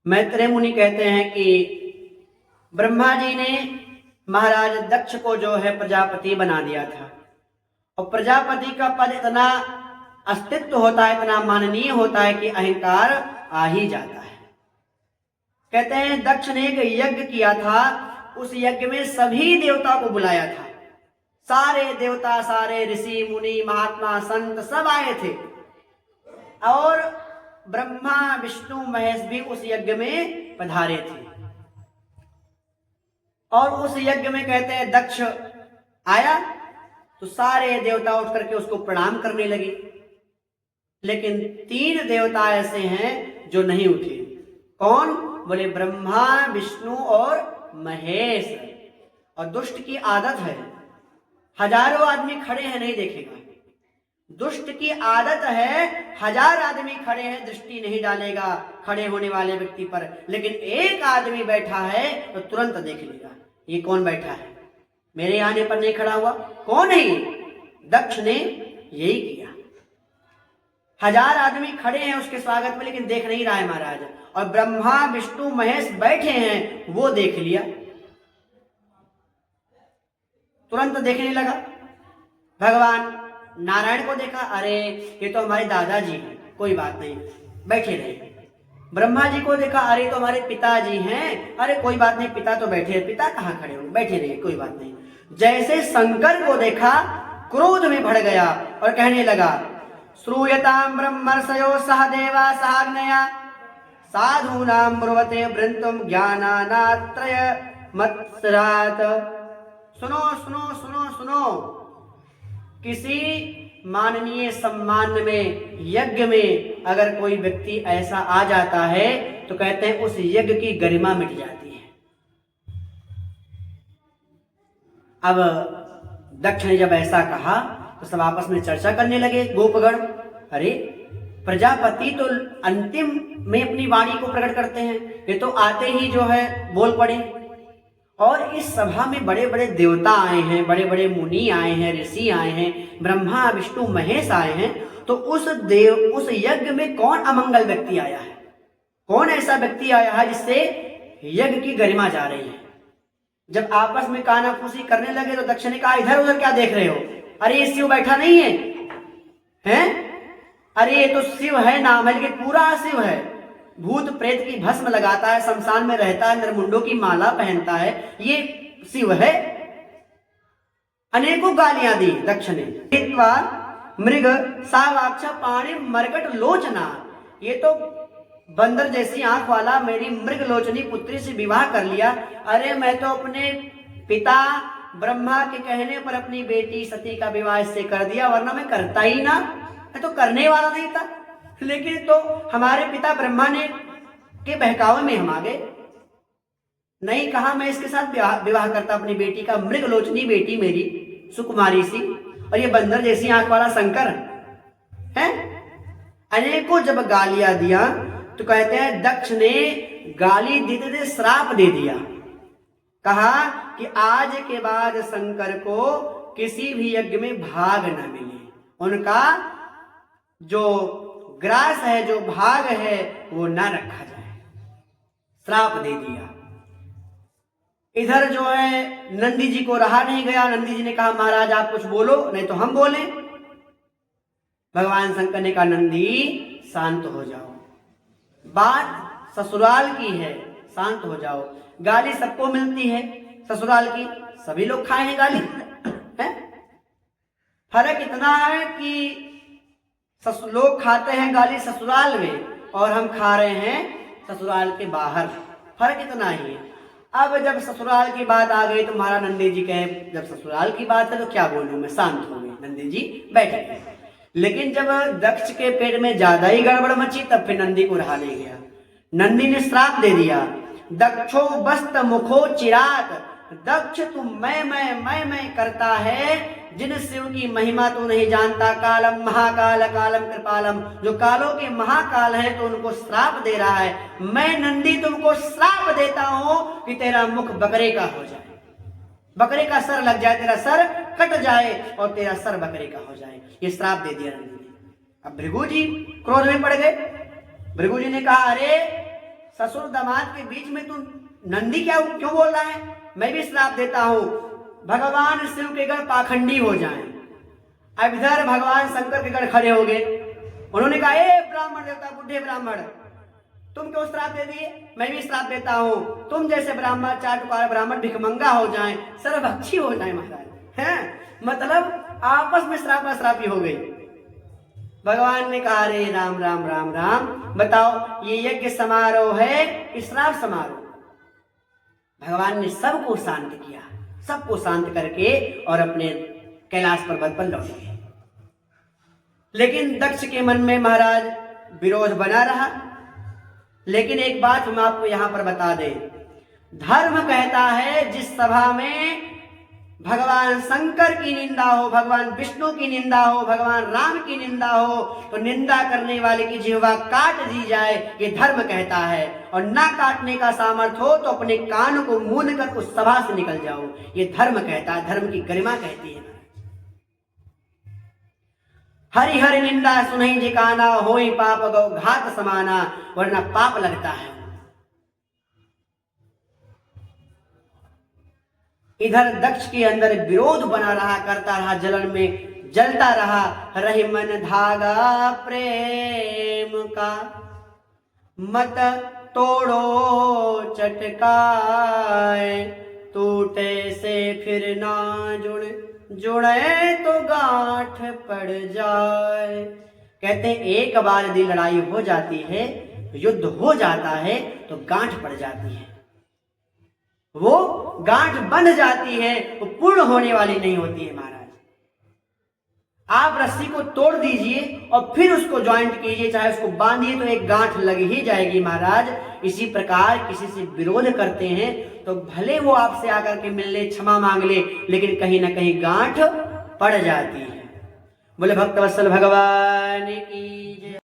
मैत्रेय मुनि कहते हैं कि ब्रह्मा जी ने महाराज दक्ष को जो है प्रजापति बना दिया था, और प्रजापति का पद इतना अस्तित्व होता है, इतना माननीय होता है कि अहंकार आ ही जाता है। कहते हैं दक्ष ने एक यज्ञ किया था, उस यज्ञ में सभी देवताओं को बुलाया था, सारे देवता, सारे ऋषि मुनि महात्मा संत सब आए थे, और ब्रह्मा विष्णु महेश भी उस यज्ञ में पधारे थे। और उस यज्ञ में कहते हैं दक्ष आया तो सारे देवता उठ करके उसको प्रणाम करने लगे, लेकिन 3 देवता ऐसे हैं जो नहीं उठे। कौन? बोले ब्रह्मा विष्णु और महेश। और दुष्ट की आदत है, हजारों आदमी खड़े हैं नहीं देखेगा, दुष्ट की आदत है 1000 आदमी खड़े हैं दृष्टि नहीं डालेगा खड़े होने वाले व्यक्ति पर, लेकिन एक आदमी बैठा है तो तुरंत देख लेगा ये कौन बैठा है, मेरे आने पर नहीं खड़ा हुआ, कौन है ये? दक्ष ने यही किया। 1000 आदमी खड़े हैं उसके स्वागत में, लेकिन देख नहीं रहा है महाराज, और ब्रह्मा विष्णु महेश बैठे हैं वो देख लिया, तुरंत देखने लगा। भगवान नारायण को देखा, अरे ये तो हमारे दादाजी हैं, कोई बात नहीं, बैठे रहे। ब्रह्मा जी को देखा, अरे तो हमारे पिताजी हैं, अरे कोई बात नहीं, पिता तो बैठे हैं, पिता कहाँ खड़े होंगे, बैठे रहे, कोई बात नहीं। जैसे शंकर को देखा क्रोध में भर गया और कहने लगा, श्रूयताम ब्रह्मर्षयो सह देवा सहाग्नया साधूनाम ब्रुवते वृंतुम ज्ञानानात्रय मत्सरात। सुनो सुनो सुनो सुनो, किसी माननीय सम्मान में यज्ञ में अगर कोई व्यक्ति ऐसा आ जाता है तो कहते हैं उस यज्ञ की गरिमा मिट जाती है। अब दक्ष ने जब ऐसा कहा तो सब आपस में चर्चा करने लगे गोपगण, अरे प्रजापति तो अंतिम में अपनी वाणी को प्रकट करते हैं, ये तो आते ही जो है बोल पड़े, और इस सभा में बड़े बड़े देवता आए हैं, बड़े बड़े मुनि आए हैं, ऋषि आए हैं, ब्रह्मा विष्णु महेश आए हैं, तो उस यज्ञ में कौन अमंगल व्यक्ति आया है, कौन ऐसा व्यक्ति आया है जिससे यज्ञ की गरिमा जा रही है। जब आपस में कानाफूसी करने लगे तो दक्ष ने कहा, इधर उधर क्या देख रहे हो, अरे ये शिव बैठा नहीं है, हैं? अरे ये तो शिव है, नाम है, लेकिन पूरा शिव है, भूत प्रेत की भस्म लगाता है, शमशान में रहता है, नरमुंडों की माला पहनता है, ये शिव है। अनेकों गालियां दी दक्ष ने। मृग सावाक्ष पाणी मरकट लोचना, ये तो बंदर जैसी आंख वाला मेरी मृग लोचनी पुत्री से विवाह कर लिया, अरे मैं तो अपने पिता ब्रह्मा के कहने पर अपनी बेटी सती का विवाह इससे कर दिया, वरना मैं करता ही ना, मैं तो करने वाला नहीं था, लेकिन तो हमारे पिता ब्रह्मा ने के बहकावे में हम आ गए, नहीं कहा मैं इसके साथ विवाह करता अपनी बेटी का, मृग लोचनी बेटी मेरी सुकुमारी सी, और ये बंदर जैसी आंख वाला शंकर है। अनेकों जब गालियां दिया तो कहते हैं दक्ष ने गाली देते देते श्राप दे दिया, कहा कि आज के बाद शंकर को किसी भी यज्ञ में भाग न मिले, उनका जो ग्रास है, जो भाग है, वो ना रखा जाए, श्राप दे दिया। इधर जो है नंदी जी को रहा नहीं गया, नंदी जी ने कहा महाराज आप कुछ बोलो नहीं तो हम बोले। भगवान शंकर ने कहा नंदी शांत हो जाओ, बात ससुराल की है, शांत हो जाओ, गाली सबको मिलती है ससुराल की, सभी लोग खाए हैं गाली है? फर्क इतना है कि लोग खाते हैं गाली ससुराल में और हम खा रहे हैं ससुराल के बाहर, फर्क इतना ही है। अब जब ससुराल की बात आ गई तो महाराज नंदी जी कहे जब ससुराल की बात है तो क्या बोलूं मैं, शांत हो गए, नंदी जी बैठे गए। लेकिन जब दक्ष के पेट में ज्यादा ही गड़बड़ मची तब फिर नंदी को रहा नहीं गया, नंदी ने श्राप दे दिया, दक्षो बस्त मुखो चिरात, दक्ष तू मैं करता है, जिन शिव की महिमा तू नहीं जानता, कालम महाकाल कालम कृपालम, जो कालों के महाकाल हैं तो उनको श्राप दे रहा है, मैं नंदी तुमको श्राप देता हूं कि तेरा मुख बकरे का हो जाए, बकरे का सर लग जाए, तेरा सर कट जाए और तेरा सर बकरे का हो जाए, ये श्राप दे दिया नंदी ने। अब भृगु जी क्रोध में पड़ गए, भृगु जी ने कहा अरे ससुर दामाद के बीच में तू नंदी क्या क्यों बोल रहा है? मैं भी श्राप देता हूं, भगवान शिव के गढ़ पाखंडी हो जाएं। अब इधर भगवान शंकर के गढ़ खड़े हो गए। उन्होंने कहा, ए ब्राह्मण देवता, बुढ़े ब्राह्मण, तुम क्यों श्राप दे दिए? मैं भी श्राप देता हूं, तुम जैसे ब्राह्मण, चाटुकार ब्राह्मण भिखमंगा हो जाएं, सर्वभक्षी हो जाएं महाराज। हैं, मतलब आपस में श्रापा श्रापी हो गई। भगवान ने कहा, रे राम राम राम राम, बताओ ये यज्ञ समारोह है कि श्राप समारोह? भगवान ने सबको शांत किया, सबको शांत करके और अपने कैलाश पर्वत पर लौट गए। लेकिन दक्ष के मन में महाराज विरोध बना रहा। लेकिन एक बात हम आपको यहां पर बता दें, धर्म कहता है जिस सभा में भगवान शंकर की निंदा हो, भगवान विष्णु की निंदा हो, भगवान राम की निंदा हो, तो निंदा करने वाले की जिह्वा काट दी जाए, ये धर्म कहता है। और ना काटने का सामर्थ्य हो तो अपने कान को मूंद कर उस सभा से निकल जाओ, ये धर्म कहता है, धर्म की गरिमा कहती है। हरि हरि निंदा सुनहि जिकाना, होई पाप गौ घात समाना, वरना पाप लगता है। इधर दक्ष के अंदर विरोध बना रहा, करता रहा, जलन में जलता रहा। रही मन धागा प्रेम का, मत तोड़ो चटकाए, टूटे से फिर ना जुड़े तो गांठ पड़ जाए। कहते हैं एक बार यदि लड़ाई हो जाती है, युद्ध हो जाता है, तो गांठ पड़ जाती है, वो गांठ बंध जाती है, वो पूर्ण होने वाली नहीं होती है महाराज। आप रस्सी को तोड़ दीजिए और फिर उसको ज्वाइंट कीजिए, चाहे उसको बांधिए, तो एक गांठ लग ही जाएगी महाराज। इसी प्रकार किसी से विरोध करते हैं तो भले वो आपसे आकर के मिल ले, क्षमा मांग ले, लेकिन कहीं ना कहीं गांठ पड़ जाती है। बोले भक्तवत्सल भगवान की जय।